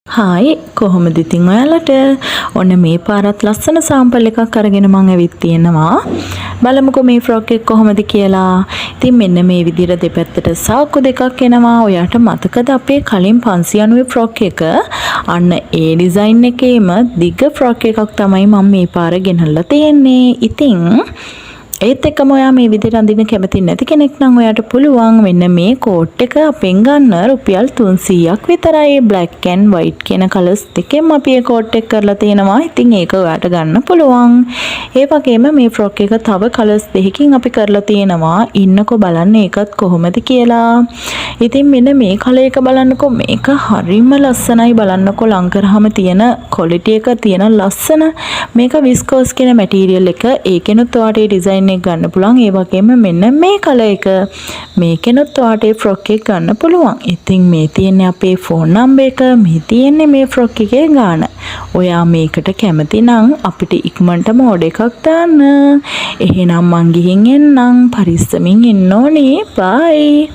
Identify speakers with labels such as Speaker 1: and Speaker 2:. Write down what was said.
Speaker 1: Hi කොහොමද ඉතින් ඔයාලට ඔන්න මේ පාරත් ලස්සන සාම්පල් එකක් අරගෙන මම ඇවිත් තියෙනවා බලමුකෝ මේ ෆ්‍රොක් එක කොහොමද කියලා. ඉතින් මෙන්න මේ විදිහට දෙපැත්තට සාක්කු දෙකක් එනවා. ඔයාට මතකද අපේ කලින් 590 ෆ්‍රොක් එක? අන්න ඒ ඩිසයින් එකේම දිග ෆ්‍රොක් එකක් තමයි මම මේ පාර ගෙනල්ලා තියෙන්නේ. ඉතින් ඒත් එක්කම ඔයා මේ විදිහට අඳින්න කැමති නැති කෙනෙක් නම් ඔයාට පුළුවන් මෙන්න මේ කෝට් එක අපෙන් ගන්න රුපියල් 300ක් විතරයි. black and white කියන කලර්ස් දෙකෙන් අපි මේ කෝට් එක කරලා තියෙනවා. ඉතින් ඒක ඔයාට ගන්න පුළුවන්. ඒ වගේම මේ ෆ්‍රොක් එක තව කලර්ස් දෙකකින් අපි කරලා තියෙනවා. ඉන්නකෝ බලන්න ඒකත් කොහොමද කියලා. ඉතින් මෙන්න මේ කලර් එක බලන්නකෝ මේක හරිම ලස්සනයි. බලන්නකෝ ලං කරාම තියෙන ක්වොලිටි එක තියෙන ලස්සන මේක විස්කෝස් කියන මැටීරියල් එක. ඒකෙනුත් ඔයාට මේ ඩිසයින් එක ගන්න පුළුවන්. ඒ වගේම මෙන්න මේ කලර් එක මේකෙනුත් ඔයාට මේ ෆ්‍රොක් එක ගන්න පුළුවන්. ඉතින් මේ තියෙන්නේ අපේ ෆෝන් නම්බර් එක. මේ තියෙන්නේ මේ ෆ්‍රොක් එකේ ගාණ. ඔයා මේකට කැමති නම් අපිට ඉක්මනටම ඕඩර් එකක් දාන්න. එහෙනම් මං ගිහින් එන්නම්. පරිස්සමින් ඉන්න ඕනේ. බයි.